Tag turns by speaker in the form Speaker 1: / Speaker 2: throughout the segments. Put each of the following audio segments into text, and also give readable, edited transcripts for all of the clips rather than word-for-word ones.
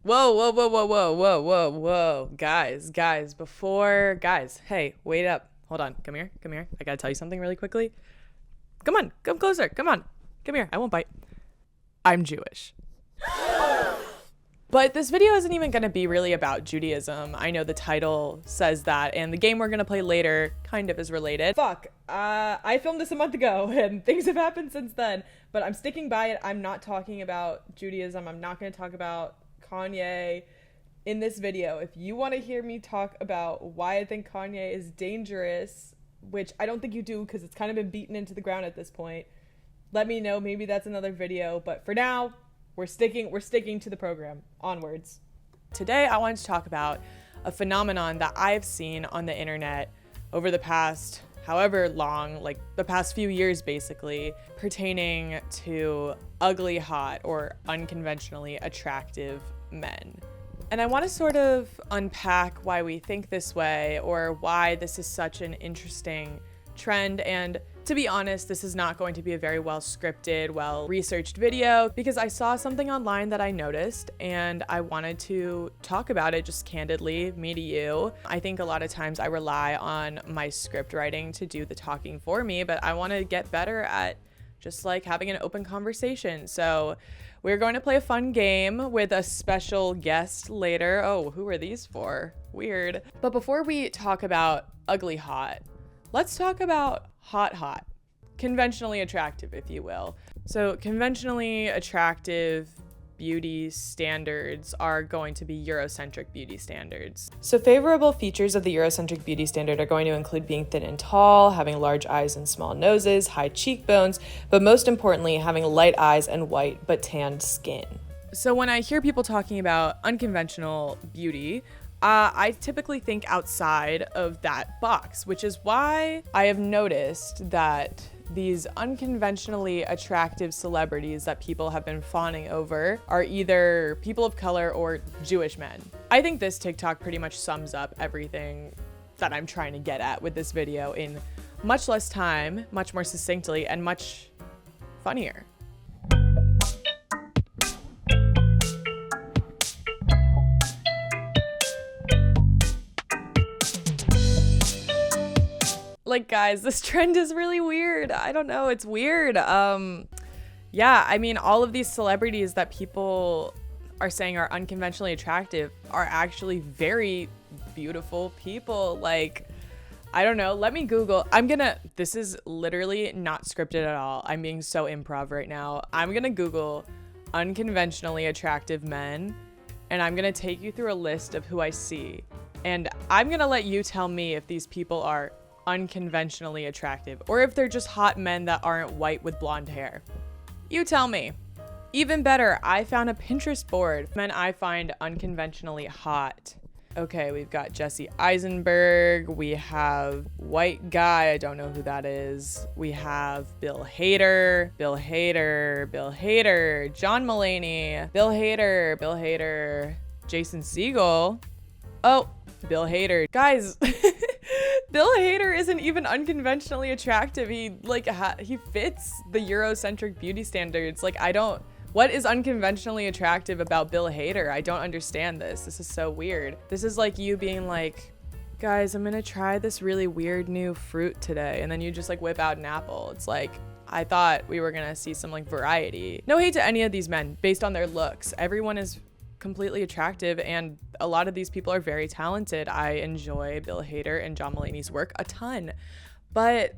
Speaker 1: Whoa, whoa, whoa, whoa, whoa, whoa, whoa, whoa. Guys, hey, wait up. Hold on. Come here. I gotta tell you something really quickly. Come on, come closer. Come on. Come here. I won't bite. I'm Jewish. But this video isn't even going to be really about Judaism. I know the title says that, and the game we're going to play later kind of is related. Fuck. I filmed this a month ago, and things have happened since then. But I'm sticking by it. I'm not talking about Judaism. I'm not going to talk about Kanye in this video. If you want to hear me talk about why I think Kanye is dangerous, which I don't think you do because it's kind of been beaten into the ground at this point, let me know. Maybe that's another video. But for now, we're sticking to the program. Onwards. Today, I wanted to talk about a phenomenon that I've seen on the internet over the past however long, like the past few years basically, pertaining to ugly hot or unconventionally attractive men. And I want to sort of unpack why we think this way or why this is such an interesting trend. And to be honest, this is not going to be a very well scripted, well researched video because I saw something online that I noticed and I wanted to talk about it just candidly, me to you. I think a lot of times I rely on my script writing to do the talking for me, but I want to get better at just like having an open conversation. So we're going to play a fun game with a special guest later. Oh, who are these for? Weird. But before we talk about ugly hot, let's talk about hot. Conventionally attractive, if you will. So conventionally attractive beauty standards are going to be Eurocentric beauty standards. So favorable features of the Eurocentric beauty standard are going to include being thin and tall, having large eyes and small noses, high cheekbones, but most importantly, having light eyes and white but tanned skin. So when I hear people talking about unconventional beauty, I typically think outside of that box, which is why I have noticed that these unconventionally attractive celebrities that people have been fawning over are either people of color or Jewish men. I think this TikTok pretty much sums up everything that I'm trying to get at with this video in much less time, much more succinctly, and much funnier. Like, guys, this trend is really weird. I don't know. It's weird. Yeah, I mean, all of these celebrities that people are saying are unconventionally attractive are actually very beautiful people. Like, I don't know. Let me Google. This is literally not scripted at all. I'm being so improv right now. I'm going to Google unconventionally attractive men, and I'm going to take you through a list of who I see. And I'm going to let you tell me if these people are unconventionally attractive or if they're just hot men that aren't white with blonde hair. You tell me. Even better, I found a Pinterest board men I find unconventionally hot. Okay, we've got Jesse Eisenberg, we have white guy, I don't know who that is. We have Bill Hader, John Mulaney, Bill Hader, Jason Segel. Oh, Bill Hader. Guys, Bill Hader isn't even unconventionally attractive. He fits the Eurocentric beauty standards. What is unconventionally attractive about Bill Hader? I don't understand this. This is so weird. This is like you being like, guys, I'm gonna try this really weird new fruit today. And then you just like whip out an apple. It's like, I thought we were gonna see some like variety. No hate to any of these men based on their looks. Everyone is completely attractive and a lot of these people are very talented. I enjoy Bill Hader and John Mulaney's work a ton, but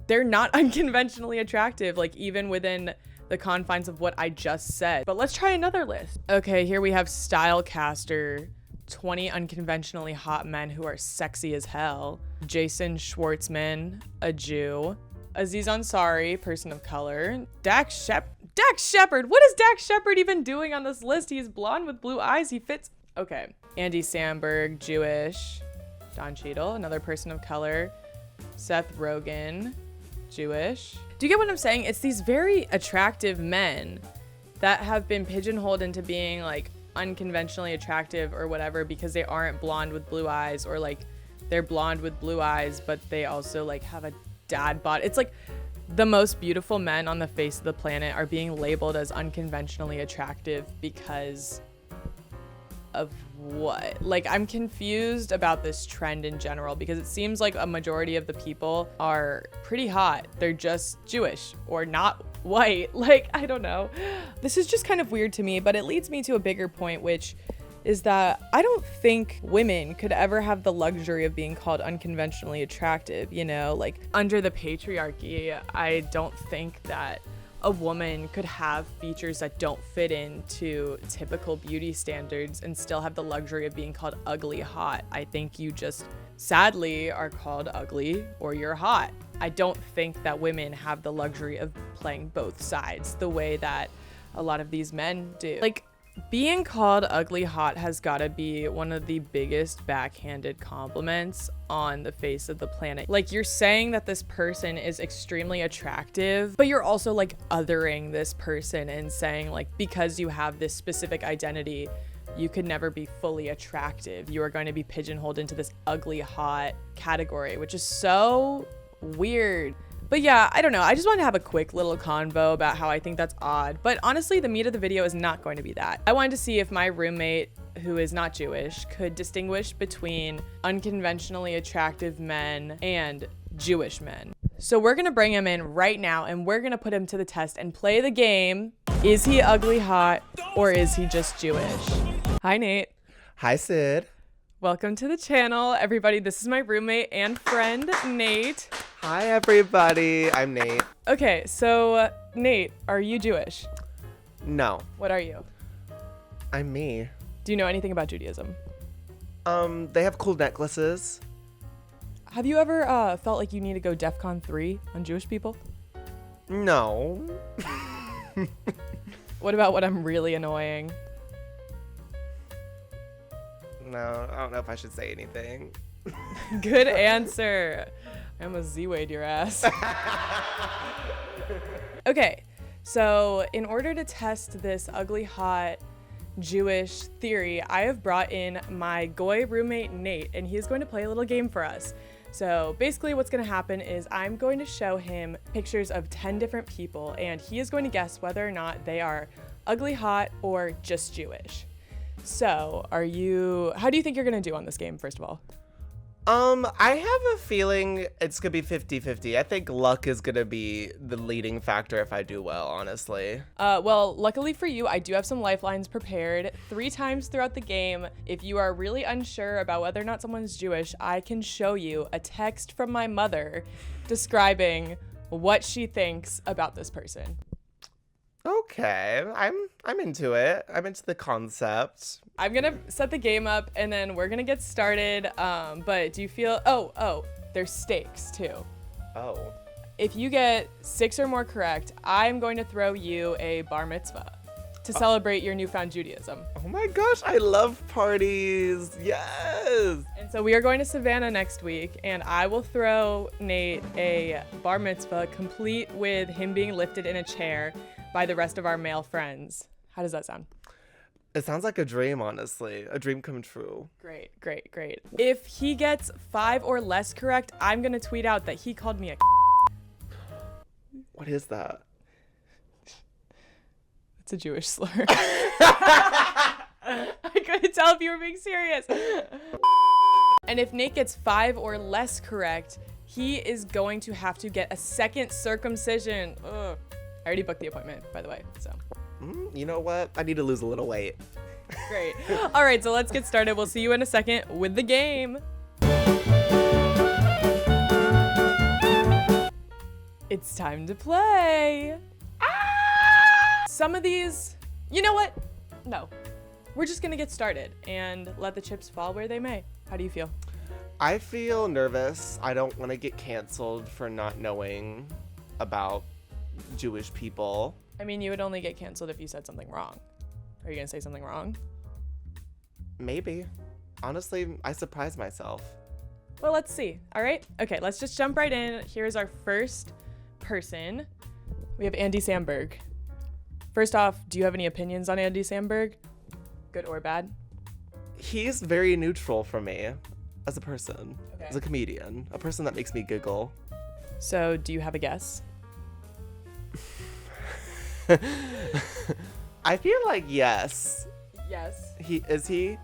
Speaker 1: they're not unconventionally attractive, like even within the confines of what I just said. But let's try another list. Okay, here we have Stylecaster, 20 unconventionally hot men who are sexy as hell. Jason Schwartzman, a Jew. Aziz Ansari, person of color. Dax Shepard. What is Dax Shepard even doing on this list? He's blonde with blue eyes. He fits. Okay. Andy Samberg, Jewish. Don Cheadle, another person of color. Seth Rogen, Jewish. Do you get what I'm saying? It's these very attractive men that have been pigeonholed into being like unconventionally attractive or whatever because they aren't blonde with blue eyes, or like they're blonde with blue eyes, but they also like have a dad bod. It's like the most beautiful men on the face of the planet are being labeled as unconventionally attractive because of what? Like, I'm confused about this trend in general because it seems like a majority of the people are pretty hot. They're just Jewish or not white. Like, I don't know. This is just kind of weird to me, but it leads me to a bigger point, which is that I don't think women could ever have the luxury of being called unconventionally attractive, you know? Like, under the patriarchy, I don't think that a woman could have features that don't fit into typical beauty standards and still have the luxury of being called ugly hot. I think you just sadly are called ugly or you're hot. I don't think that women have the luxury of playing both sides the way that a lot of these men do. Like, being called ugly hot has gotta be one of the biggest backhanded compliments on the face of the planet. Like, you're saying that this person is extremely attractive, but you're also like othering this person and saying like, because you have this specific identity, you could never be fully attractive. You are going to be pigeonholed into this ugly hot category, which is so weird. But yeah, I don't know. I just wanted to have a quick little convo about how I think that's odd. But honestly, the meat of the video is not going to be that. I wanted to see if my roommate, who is not Jewish, could distinguish between unconventionally attractive men and Jewish men. So we're gonna bring him in right now and we're gonna put him to the test and play the game. Is he ugly hot or is he just Jewish? Hi, Nate.
Speaker 2: Hi, Sid.
Speaker 1: Welcome to the channel, everybody. This is my roommate and friend, Nate.
Speaker 2: Hi, everybody. I'm Nate.
Speaker 1: Okay, so Nate, are you Jewish?
Speaker 2: No.
Speaker 1: What are you?
Speaker 2: I'm me.
Speaker 1: Do you know anything about Judaism?
Speaker 2: They have cool necklaces.
Speaker 1: Have you ever felt like you need to go DEFCON 3 on Jewish people?
Speaker 2: No.
Speaker 1: What about when I'm really annoying?
Speaker 2: No, I don't know if I should say anything.
Speaker 1: Good answer. I almost Z-wayed your ass. Okay, so in order to test this ugly hot Jewish theory, I have brought in my Goy roommate Nate, and he's going to play a little game for us. So basically what's going to happen is I'm going to show him pictures of 10 different people, and he is going to guess whether or not they are ugly hot or just Jewish. So how do you think you're going to do on this game, first of all?
Speaker 2: I have a feeling it's gonna be 50-50. I think luck is gonna be the leading factor if I do well, honestly.
Speaker 1: Well, luckily for you, I do have some lifelines prepared 3 times throughout the game. If you are really unsure about whether or not someone's Jewish, I can show you a text from my mother describing what she thinks about this person.
Speaker 2: Okay, I'm into it. I'm into the concept.
Speaker 1: I'm gonna set the game up and then we're gonna get started. But do you feel, there's stakes too.
Speaker 2: Oh.
Speaker 1: If you get 6 or more correct, I'm going to throw you a bar mitzvah to celebrate your newfound Judaism.
Speaker 2: Oh my gosh, I love parties. Yes.
Speaker 1: And so we are going to Savannah next week, and I will throw Nate a bar mitzvah complete with him being lifted in a chair by the rest of our male friends. How does that sound?
Speaker 2: It sounds like a dream, honestly. A dream come true.
Speaker 1: Great. If he gets 5 or less correct, I'm gonna tweet out that he called me a
Speaker 2: What is that?
Speaker 1: It's a Jewish slur. I couldn't tell if you were being serious. And if Nate gets 5 or less correct, he is going to have to get a second circumcision. Ugh. I already booked the appointment, by the way, so.
Speaker 2: You know what? I need to lose a little weight.
Speaker 1: Great. All right, so let's get started. We'll see you in a second with the game. It's time to play. Some of these, you know what? No, we're just gonna get started and let the chips fall where they may. How do you feel?
Speaker 2: I feel nervous. I don't want to get canceled for not knowing about Jewish people.
Speaker 1: I mean, you would only get canceled if you said something wrong. Are you gonna say something wrong?
Speaker 2: Maybe. Honestly, I surprised myself.
Speaker 1: Well, let's see. All right. Okay, let's just jump right in. Here's our first person. We have Andy Samberg. First off, do you have any opinions on Andy Samberg? Good or bad?
Speaker 2: He's very neutral for me as a person,
Speaker 1: Okay.
Speaker 2: as a comedian, a person that makes me giggle.
Speaker 1: So, do you have a guess?
Speaker 2: I feel like yes.
Speaker 1: Yes.
Speaker 2: He?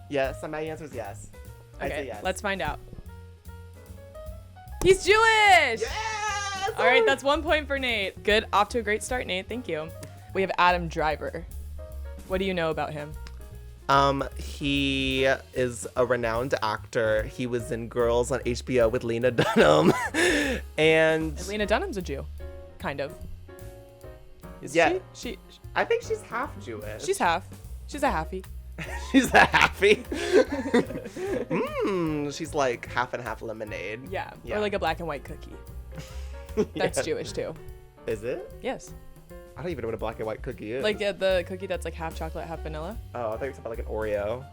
Speaker 2: Yes, my answer is yes. I say
Speaker 1: Okay,
Speaker 2: yes.
Speaker 1: let's find out. He's Jewish!
Speaker 2: Yes!
Speaker 1: All right, that's 1 point for Nate. Good, off to a great start, Nate. Thank you. We have Adam Driver. What do you know about him?
Speaker 2: He is a renowned actor. He was in Girls on HBO with Lena Dunham. And
Speaker 1: Lena Dunham's a Jew, kind of. Is
Speaker 2: Yeah.
Speaker 1: she?
Speaker 2: I think she's half Jewish.
Speaker 1: She's half. She's a halfie.
Speaker 2: She's a happy. She's like half and half lemonade.
Speaker 1: Yeah.
Speaker 2: Yeah.
Speaker 1: Or like a black and white cookie. That's
Speaker 2: Yeah.
Speaker 1: Jewish too.
Speaker 2: Is it?
Speaker 1: Yes.
Speaker 2: I don't even know what a black and white cookie is.
Speaker 1: Like the cookie that's like half chocolate, half vanilla.
Speaker 2: Oh, I thought you were talking about like an Oreo.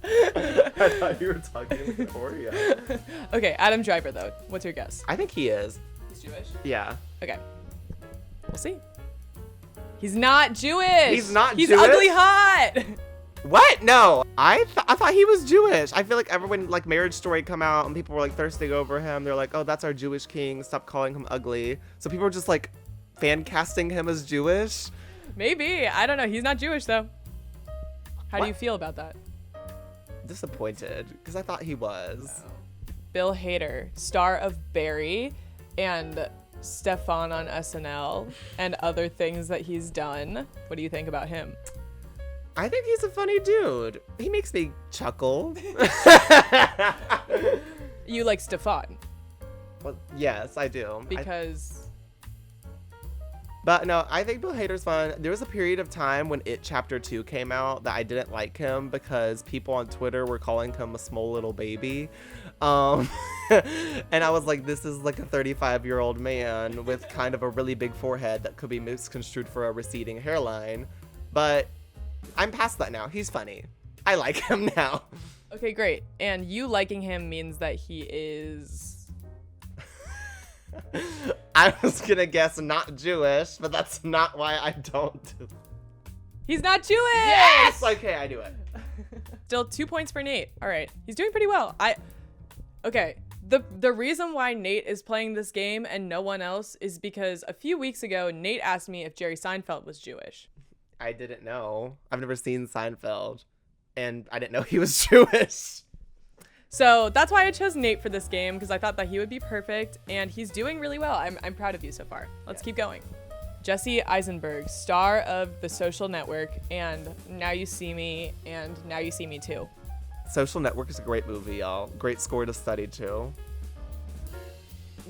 Speaker 2: I thought you were talking about an Oreo.
Speaker 1: Okay, Adam Driver though. What's your guess?
Speaker 2: I think he is.
Speaker 1: He's Jewish.
Speaker 2: Yeah.
Speaker 1: Okay. We'll see. He's not Jewish.
Speaker 2: He's not
Speaker 1: He's
Speaker 2: Jewish?
Speaker 1: ugly hot.
Speaker 2: What? No. I thought he was Jewish. I feel like everyone, like Marriage Story come out and people were like thirsting over him. They're like, oh, that's our Jewish king. Stop calling him ugly. So people were just like fan casting him as Jewish.
Speaker 1: Maybe. I don't know. He's not Jewish though. How do
Speaker 2: What?
Speaker 1: you feel about that?
Speaker 2: Disappointed because I thought he was.
Speaker 1: Bill Hader, star of Barry and Stefan on SNL and other things that he's done. What do you think about him?
Speaker 2: I think he's a funny dude. He makes me chuckle.
Speaker 1: You like Stefan
Speaker 2: Well, yes, I do.
Speaker 1: because
Speaker 2: But no, I think Bill Hader's fun. There was a period of time when It Chapter 2 came out that I didn't like him because people on Twitter were calling him a small little baby. And I was like, this is like a 35-year-old man with kind of a really big forehead that could be misconstrued for a receding hairline. But I'm past that now. He's funny. I like him now.
Speaker 1: okay, great. And you liking him means that he is
Speaker 2: I was gonna guess not Jewish, but that's not why I don't do.
Speaker 1: he's not Jewish.
Speaker 2: Yes! Okay, I do it.
Speaker 1: Still 2 points for Nate. All right. He's doing pretty well. Okay. The reason why Nate is playing this game and no one else is because a few weeks ago, Nate asked me if Jerry Seinfeld was Jewish.
Speaker 2: I didn't know. I've never seen Seinfeld, and I didn't know he was Jewish.
Speaker 1: So that's why I chose Nate for this game, because I thought that he would be perfect, and he's doing really well. I'm proud of you so far. Let's keep going. Jesse Eisenberg, star of The Social Network and Now You See Me and Now You See Me Too.
Speaker 2: Social Network is a great movie, y'all. Great score to study too.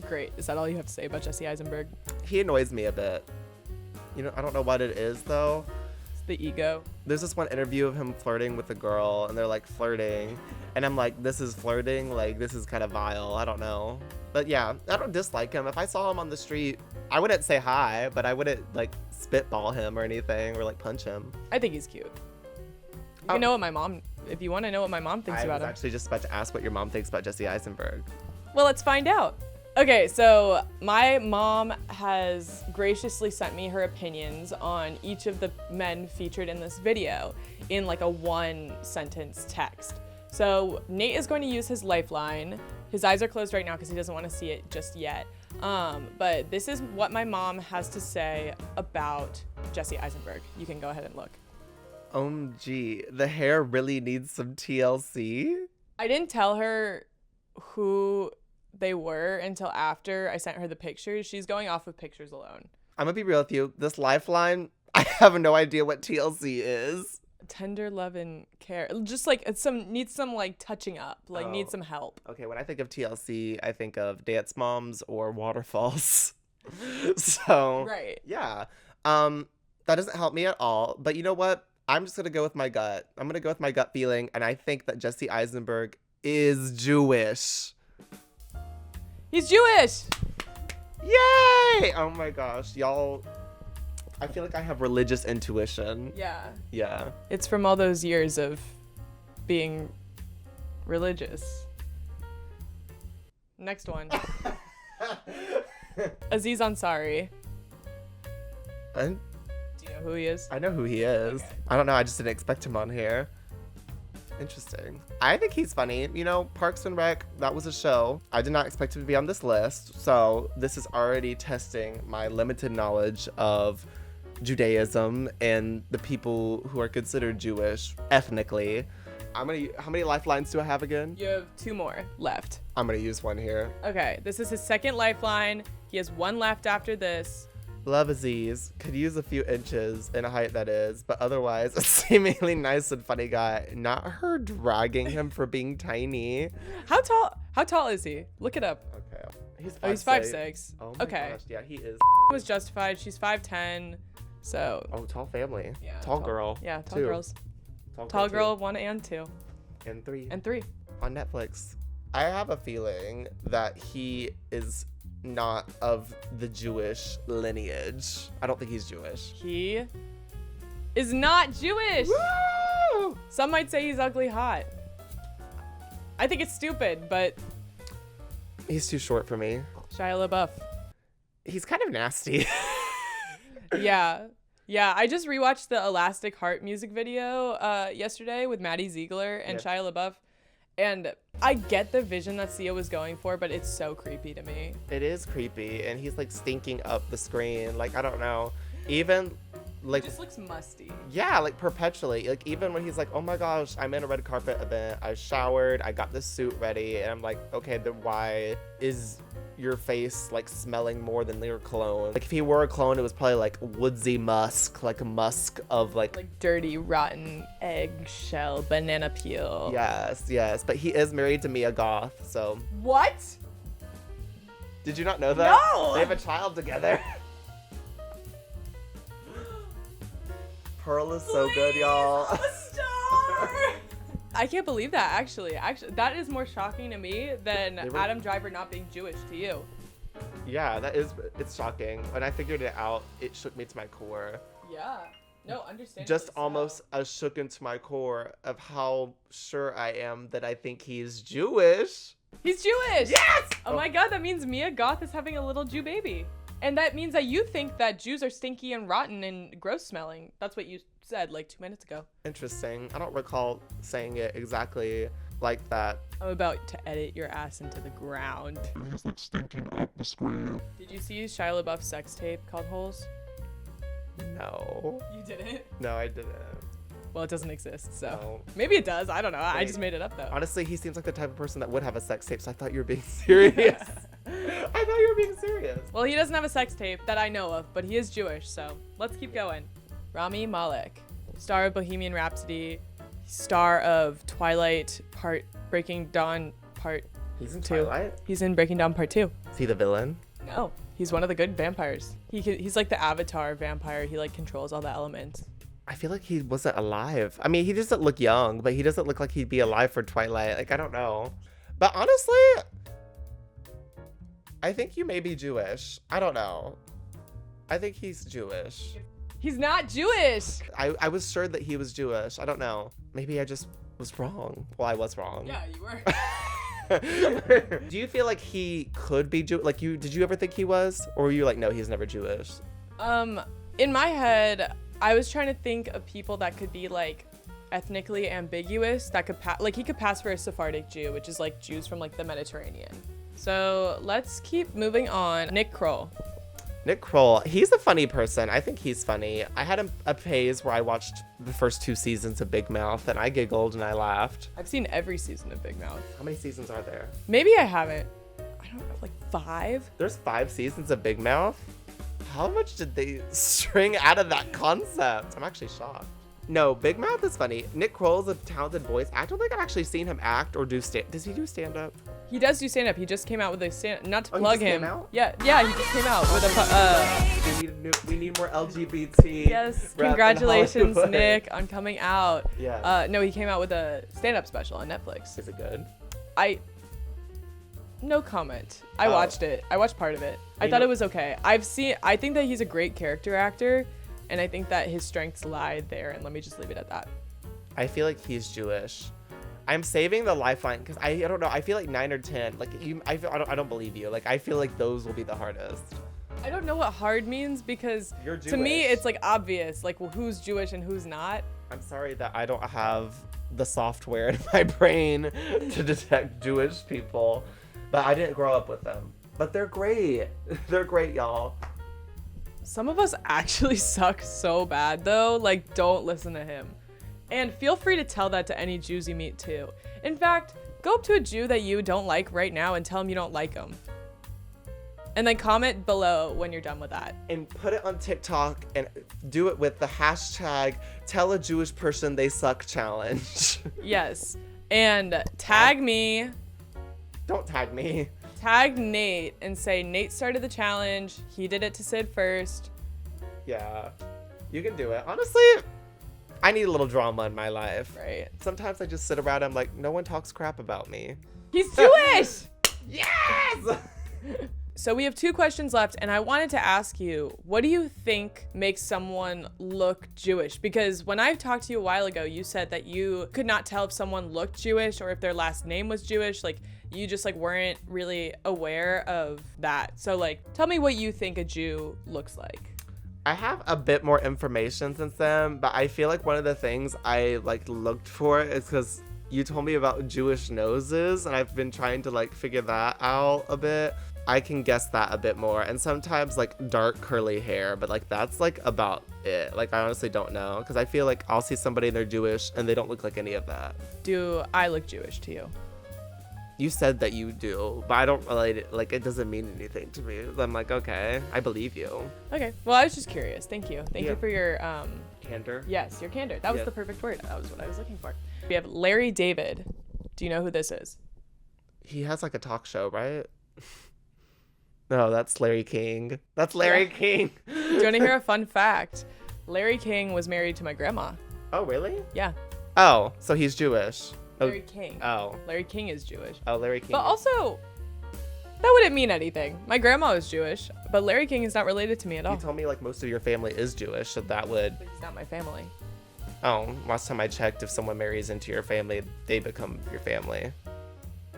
Speaker 1: Great. Is that all you have to say about Jesse Eisenberg?
Speaker 2: He annoys me a bit. You know, I don't know what it is though.
Speaker 1: It's the ego.
Speaker 2: There's this one interview of him flirting with a girl, and they're like flirting, and I'm like, this is flirting? Like, this is kind of vile. I don't know. But yeah, I don't dislike him. If I saw him on the street, I wouldn't say hi, but I wouldn't like spitball him or anything or like punch him.
Speaker 1: I think he's cute. You know what my mom, if you want to know what my mom thinks
Speaker 2: I
Speaker 1: about
Speaker 2: was
Speaker 1: him.
Speaker 2: actually just about to ask what your mom thinks about Jesse Eisenberg.
Speaker 1: Well, let's find out. Okay, so my mom has graciously sent me her opinions on each of the men featured in this video in like a 1-sentence text. So Nate is going to use his lifeline. His eyes are closed right now because he doesn't want to see it just yet. But this is what my mom has to say about Jesse Eisenberg. You can go ahead and look.
Speaker 2: OMG, the hair really needs some TLC.
Speaker 1: I didn't tell her who they were until after I sent her the pictures. She's going off of pictures alone.
Speaker 2: I'm gonna be real with you. This lifeline, I have no idea what TLC is.
Speaker 1: Tender love and care. Just like needs some like touching up. Like needs some help.
Speaker 2: Okay, when I think of TLC, I think of Dance Moms or Waterfalls. So
Speaker 1: Right.
Speaker 2: yeah, that doesn't help me at all. But you know what? I'm just gonna go with my gut. I'm gonna go with my gut feeling, and I think that Jesse Eisenberg is Jewish.
Speaker 1: He's Jewish.
Speaker 2: Yay! Oh my gosh, y'all. I feel like I have religious intuition.
Speaker 1: Yeah.
Speaker 2: Yeah.
Speaker 1: It's from all those years of being religious. Next one. Aziz Ansari.
Speaker 2: And
Speaker 1: Do you know who he is?
Speaker 2: I know who he is.
Speaker 1: Okay.
Speaker 2: I don't know. I just didn't expect him on here. Interesting. I think he's funny. You know, Parks and Rec, that was a show. I did not expect him to be on this list. So this is already testing my limited knowledge of Judaism and the people who are considered Jewish ethnically. How many lifelines do I have again?
Speaker 1: You have 2 more left.
Speaker 2: I'm gonna use one here.
Speaker 1: Okay, this is his second lifeline. He has 1 left after this.
Speaker 2: Love Aziz could use a few inches in a height, that is, but otherwise a seemingly nice and funny guy. Not her dragging him for being tiny.
Speaker 1: How tall is he? Look it up.
Speaker 2: Okay, he's 5'6".
Speaker 1: Oh, he's 5'6".
Speaker 2: Oh my
Speaker 1: Okay.
Speaker 2: gosh, yeah, he is.
Speaker 1: Was justified. She's 5'10". So.
Speaker 2: Oh, tall family.
Speaker 1: Yeah.
Speaker 2: Tall girl.
Speaker 1: Yeah, tall
Speaker 2: Two.
Speaker 1: girls.
Speaker 2: Tall
Speaker 1: Tall girl
Speaker 2: too.
Speaker 1: 1 and 2.
Speaker 2: And 3.
Speaker 1: And 3.
Speaker 2: On Netflix. I have a feeling that he is not of the Jewish lineage. I don't think he's Jewish.
Speaker 1: He is not Jewish.
Speaker 2: Woo!
Speaker 1: Some might say he's ugly hot. I think it's stupid, but
Speaker 2: He's too short for me.
Speaker 1: Shia LaBeouf.
Speaker 2: He's kind of nasty.
Speaker 1: Yeah. Yeah, I just rewatched the Elastic Heart music video yesterday with Maddie Ziegler and
Speaker 2: Yeah.
Speaker 1: Shia LaBeouf. And I get the vision that Sia was going for, but it's so creepy to me.
Speaker 2: It is creepy, and he's like stinking up the screen. Like, I don't know. Even like,
Speaker 1: It just looks musty.
Speaker 2: yeah, like perpetually. Like, even when he's like, oh my gosh, I'm in a red carpet event, I showered, I got this suit ready, and I'm like, okay, then why is your face like smelling more than your cologne? Like, if he wore a cologne, it was probably like woodsy musk, like a musk of like
Speaker 1: Dirty, rotten eggshell banana peel.
Speaker 2: yes. But he is married to Mia Goth, so.
Speaker 1: What?
Speaker 2: Did you not know that?
Speaker 1: No!
Speaker 2: They have a child together. Pearl is so good, y'all.
Speaker 1: A star! I can't believe that, actually. That is more shocking to me than
Speaker 2: They were-
Speaker 1: Adam Driver not being Jewish to you.
Speaker 2: Yeah, it's shocking. When I figured it out, it shook me to my core.
Speaker 1: Yeah. No, understandably
Speaker 2: Just
Speaker 1: so.
Speaker 2: almost as shook into my core of how sure I am that I think he's Jewish.
Speaker 1: He's Jewish!
Speaker 2: Yes!
Speaker 1: Oh my god, that means Mia Goth is having a little Jew baby. And that means that you think that Jews are stinky and rotten and gross smelling. That's what you said like 2 minutes ago.
Speaker 2: Interesting. I don't recall saying it exactly like that.
Speaker 1: I'm about to edit your ass into the ground.
Speaker 3: He's like stinking up the screen.
Speaker 1: Did you see Shia LaBeouf's sex tape called Holes?
Speaker 2: No.
Speaker 1: You didn't?
Speaker 2: No, I didn't.
Speaker 1: Well, it doesn't exist, so.
Speaker 2: No.
Speaker 1: Maybe it does. I don't know. I
Speaker 2: Wait.
Speaker 1: just made it up, though.
Speaker 2: Honestly, he seems like the type of person that would have a sex tape, so I thought you were being serious. I thought you were being serious.
Speaker 1: Well, he doesn't have a sex tape that I know of, but he is Jewish, so let's keep going. Rami Malek, star of Bohemian Rhapsody, star of Twilight Breaking Dawn Part
Speaker 2: He's in
Speaker 1: 2.
Speaker 2: Twilight?
Speaker 1: He's in Breaking Dawn Part 2.
Speaker 2: Is he the villain?
Speaker 1: No, he's one of the good vampires. He's like the Avatar vampire. He like controls all the elements.
Speaker 2: I feel like he wasn't alive. I mean, he doesn't look young, but he doesn't look like he'd be alive for Twilight. Like, I don't know. But honestly, I think you may be Jewish. I don't know. I think he's Jewish.
Speaker 1: He's not Jewish.
Speaker 2: I was sure that he was Jewish. I don't know. Maybe I just was wrong. Well, I was wrong.
Speaker 1: Yeah, you were.
Speaker 2: Do you feel like he could be Jewish? Like, did you ever think he was? Or were you like, no, he's never Jewish?
Speaker 1: In my head, I was trying to think of people that could be like ethnically ambiguous, that could he could pass for a Sephardic Jew, which is like Jews from like the Mediterranean. So let's keep moving on. Nick Kroll.
Speaker 2: Nick Kroll, he's a funny person. I think he's funny. I had a phase where I watched the first 2 seasons of Big Mouth and I giggled and I laughed.
Speaker 1: I've seen every season of Big Mouth.
Speaker 2: How many seasons are there?
Speaker 1: Maybe I haven't. I don't know, like 5?
Speaker 2: There's 5 seasons of Big Mouth? How much did they string out of that concept? I'm actually shocked. No, Big Mouth is funny. Nick Kroll is a talented voice. I don't think I've actually seen him act or do does he do stand-up?
Speaker 1: He does do stand-up. He just came out with a not to
Speaker 2: Oh, he
Speaker 1: plug
Speaker 2: just came
Speaker 1: him.
Speaker 2: out?
Speaker 1: Yeah, he just came out with a
Speaker 2: We need more LGBT.
Speaker 1: yes,
Speaker 2: rep in
Speaker 1: congratulations,
Speaker 2: Hollywood.
Speaker 1: Nick, on coming out.
Speaker 2: Yeah.
Speaker 1: No, he came out with a stand-up special on Netflix.
Speaker 2: Is it good?
Speaker 1: No comment. I
Speaker 2: Oh.
Speaker 1: watched it. I watched part of it. I
Speaker 2: You
Speaker 1: thought
Speaker 2: know-
Speaker 1: it was okay. I think that he's a great character actor, and I think that his strengths lie there, and let me just leave it at that.
Speaker 2: I feel like he's Jewish. I'm saving the lifeline because I don't know. I feel like 9 or 10. Like I don't believe you. Like I feel like those will be the hardest.
Speaker 1: I don't know what hard means because
Speaker 2: You're
Speaker 1: to me
Speaker 2: Jewish.
Speaker 1: it's like obvious, like well, who's Jewish and who's not.
Speaker 2: I'm sorry that I don't have the software in my brain to detect Jewish people, but I didn't grow up with them. But they're great. They're great, y'all.
Speaker 1: Some of us actually suck so bad though. Like, don't listen to him. And feel free to tell that to any Jews you meet too. In fact, go up to a Jew that you don't like right now and tell him you don't like him. And then comment below when you're done with that.
Speaker 2: And put it on TikTok and do it with the hashtag tell a Jewish person they suck challenge.
Speaker 1: Yes. And tag me.
Speaker 2: Don't tag me.
Speaker 1: Tag Nate and say Nate started the challenge. He did it to Sid first.
Speaker 2: Yeah, you can do it. Honestly, I need a little drama in my life.
Speaker 1: Right.
Speaker 2: Sometimes I just sit around and I'm like, no one talks crap about me.
Speaker 1: He's Jewish!
Speaker 2: Yes!
Speaker 1: So we have 2 questions left, and I wanted to ask you, what do you think makes someone look Jewish? Because when I talked to you a while ago, you said that you could not tell if someone looked Jewish or if their last name was Jewish. Like, you just like weren't really aware of that. So like, tell me what you think a Jew looks like.
Speaker 2: I have a bit more information since then, but I feel like one of the things I like looked for is because you told me about Jewish noses, and I've been trying to like figure that out a bit. I can guess that a bit more, and sometimes like dark curly hair, but like that's like about it. Like I honestly don't know, because I feel like I'll see somebody and they're Jewish and they don't look like any of that.
Speaker 1: Do I look Jewish to you?
Speaker 2: You said that you do, but I don't relate it. Like it doesn't mean anything to me. I'm like, okay, I believe you.
Speaker 1: Okay, well I was just curious. Thank you. Thank you for your
Speaker 2: Candor.
Speaker 1: Yes, your candor. That was the perfect word. That was what I was looking for. We have Larry David. Do you know who this is?
Speaker 2: He has like a talk show, right? No, that's Larry King. That's Larry King.
Speaker 1: Do you want to hear a fun fact? Larry King was married to my grandma.
Speaker 2: Oh, really?
Speaker 1: Yeah.
Speaker 2: Oh, so he's Jewish.
Speaker 1: Larry King.
Speaker 2: Oh.
Speaker 1: Larry King is Jewish.
Speaker 2: Oh, Larry King.
Speaker 1: But also, that wouldn't mean anything. My grandma was Jewish, but Larry King is not related to me at all.
Speaker 2: You told me like most of your family is Jewish, so that would...
Speaker 1: But he's not my family.
Speaker 2: Oh, last time I checked, if someone marries into your family, they become your family.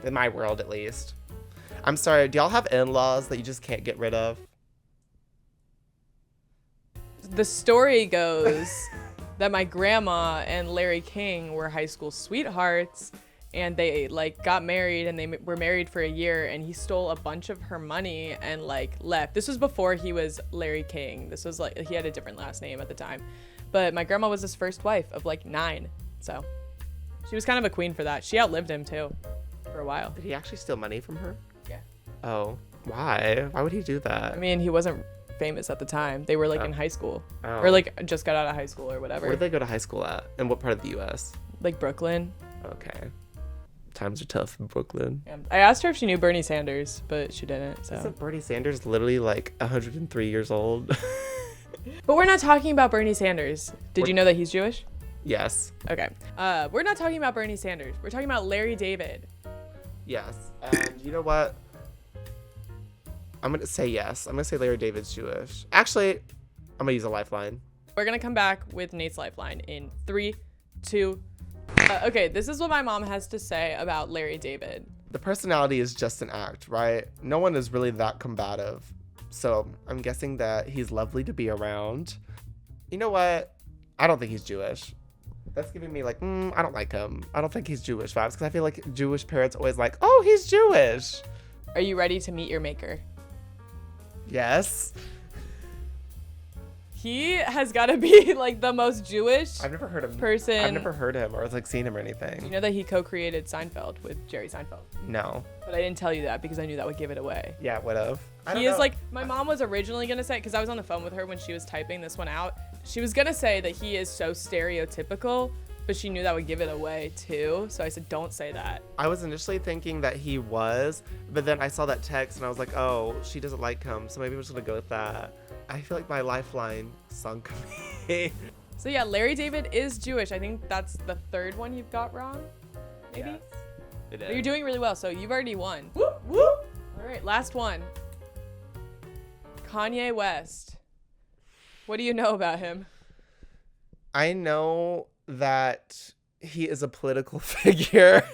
Speaker 2: In my world, at least. I'm sorry, do y'all have in-laws that you just can't get rid of?
Speaker 1: The story goes that my grandma and Larry King were high school sweethearts, and they like got married, and they were married for a year, and he stole a bunch of her money and like left. This was before he was Larry King. This was like, he had a different last name at the time. But my grandma was his first wife of like 9. So she was kind of a queen for that. She outlived him too for a while.
Speaker 2: Did he actually steal money from her?
Speaker 1: Yeah.
Speaker 2: Oh, why? Why would he do that?
Speaker 1: I mean, he wasn't famous at the time. They were like in high school
Speaker 2: Oh.
Speaker 1: or like just got out of high school or whatever.
Speaker 2: Where did they go to high school at? In what part of the U.S.?
Speaker 1: Like Brooklyn.
Speaker 2: Okay. Times are tough in Brooklyn.
Speaker 1: Yeah. I asked her if she knew Bernie Sanders, but she didn't. So.
Speaker 2: Isn't Bernie Sanders literally like 103 years old?
Speaker 1: But we're not talking about Bernie Sanders. Did you know that he's Jewish?
Speaker 2: Yes.
Speaker 1: Okay. We're not talking about Bernie Sanders. We're talking about Larry David.
Speaker 2: Yes. And you know what? I'm going to say yes. I'm going to say Larry David's Jewish. Actually, I'm going to use a lifeline.
Speaker 1: We're going to come back with Nate's lifeline in 3, 2. Okay, this is what my mom has to say about Larry David.
Speaker 2: The personality is just an act, right? No one is really that combative. So I'm guessing that he's lovely to be around. You know what? I don't think he's Jewish. That's giving me like, I don't like him. I don't think he's Jewish vibes, because I feel like Jewish parents always like, oh, he's Jewish.
Speaker 1: Are you ready to meet your maker?
Speaker 2: Yes.
Speaker 1: He has got to be like the most Jewish
Speaker 2: I've never heard of him.
Speaker 1: person.
Speaker 2: I've never heard him or like seen him or anything.
Speaker 1: You know that he co-created Seinfeld with Jerry Seinfeld?
Speaker 2: No.
Speaker 1: But I didn't tell you that because I knew that would give it away.
Speaker 2: Yeah, would have.
Speaker 1: He is like, my mom was originally going to say, because I was on the phone with her when she was typing this one out. She was going to say that he is so stereotypical, but she knew that would give it away too. So I said, don't say that.
Speaker 2: I was initially thinking that he was, but then I saw that text and I was like, oh, she doesn't like him. So maybe I'm just going to go with that. I feel like my lifeline sunk me.
Speaker 1: So yeah, Larry David is Jewish. I think that's the 3rd one you've got wrong. Maybe?
Speaker 2: Yes, it
Speaker 1: But you're
Speaker 2: is.
Speaker 1: doing really well. So you've already won. Whoop, whoop. All right, last one. Kanye West. What do you know about him?
Speaker 2: I know that he is a political figure,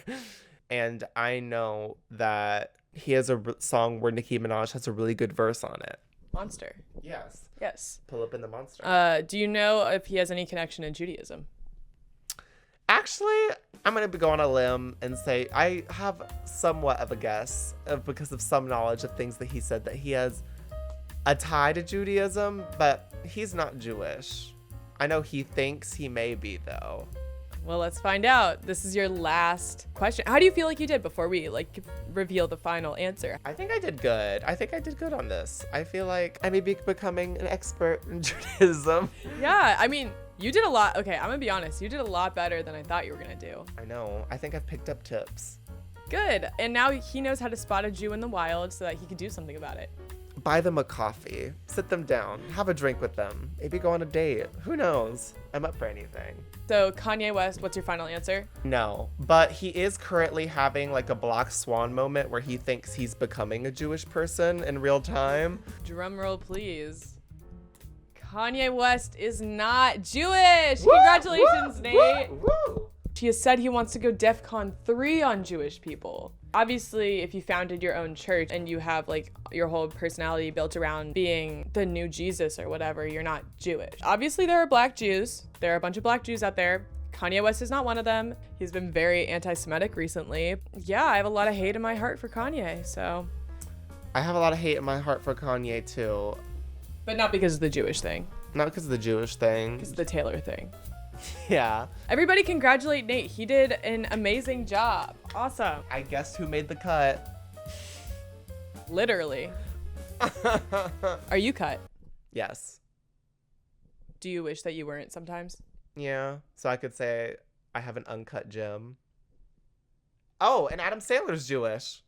Speaker 2: and I know that he has a song where Nicki Minaj has a really good verse on it.
Speaker 1: Monster.
Speaker 2: Yes.
Speaker 1: Yes.
Speaker 2: Pull up in the monster.
Speaker 1: Do you know if he has any connection in Judaism?
Speaker 2: Actually, I'm going to go on a limb and say I have somewhat of a guess because of some knowledge of things that he said, that he has a tie to Judaism, but he's not Jewish. I know he thinks he may be, though.
Speaker 1: Well, let's find out. This is your last question. How do you feel like you did before we reveal the final answer?
Speaker 2: I think I did good. I think I did good on this. I feel like I may be becoming an expert in Judaism.
Speaker 1: Yeah, I mean, you did a lot. Okay, I'm gonna be honest. You did a lot better than I thought you were gonna do.
Speaker 2: I know. I think I've picked up tips.
Speaker 1: Good. And now he knows how to spot a Jew in the wild so that he can do something about it.
Speaker 2: Buy them a coffee. Sit them down. Have a drink with them. Maybe go on a date. Who knows? I'm up for anything.
Speaker 1: So Kanye West, what's your final answer?
Speaker 2: No, but he is currently having like a Black Swan moment where he thinks he's becoming a Jewish person in real time.
Speaker 1: Drum roll, please. Kanye West is not Jewish.
Speaker 2: Woo!
Speaker 1: Congratulations,
Speaker 2: Woo!
Speaker 1: Nate.
Speaker 2: Woo! Woo!
Speaker 1: He has said he wants to go DEFCON 3 on Jewish people. Obviously, if you founded your own church and you have like your whole personality built around being the new Jesus or whatever, you're not Jewish. Obviously, there are black Jews. There are a bunch of black Jews out there. Kanye West is not one of them. He's been very anti-Semitic recently. Yeah, I have a lot of hate in my heart for Kanye, so.
Speaker 2: I have a lot of hate in my heart for Kanye too.
Speaker 1: But not because of the Jewish thing.
Speaker 2: Not because of the Jewish thing.
Speaker 1: Because of the Taylor thing.
Speaker 2: Yeah.
Speaker 1: Everybody congratulate Nate. He did an amazing job. Awesome.
Speaker 2: I guessed who made the cut.
Speaker 1: Literally. Are you cut?
Speaker 2: Yes.
Speaker 1: Do you wish that you weren't sometimes?
Speaker 2: Yeah. So I could say I have an uncut gem. Oh, and Adam Sandler's Jewish.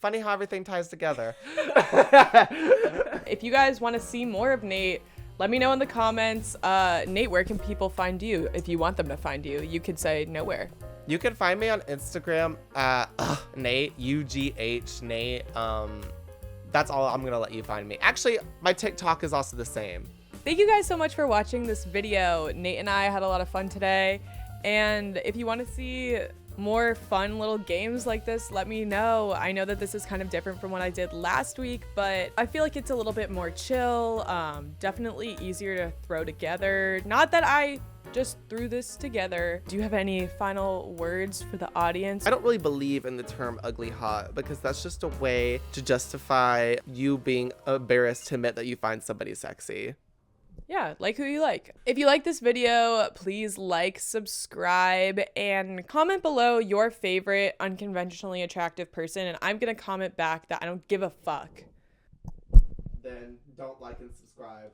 Speaker 2: Funny how everything ties together.
Speaker 1: If you guys want to see more of Nate, let me know in the comments. Nate, where can people find you? If you want them to find you, you could say nowhere.
Speaker 2: You can find me on Instagram at Nate, UGH Nate. That's all I'm gonna let you find me. Actually, my TikTok is also the same.
Speaker 1: Thank you guys so much for watching this video. Nate and I had a lot of fun today. And if you want to see more fun little games like this, let me know. I know that this is kind of different from what I did last week, but I feel like it's a little bit more chill, definitely easier to throw together. Not that I just threw this together. Do you have any final words for the audience?
Speaker 2: I don't really believe in the term ugly hot because that's just a way to justify you being embarrassed to admit that you find somebody sexy.
Speaker 1: Yeah, like who you like. If you like this video, please like, subscribe, and comment below your favorite unconventionally attractive person, and I'm gonna comment back that I don't give a fuck.
Speaker 2: Then don't like and subscribe.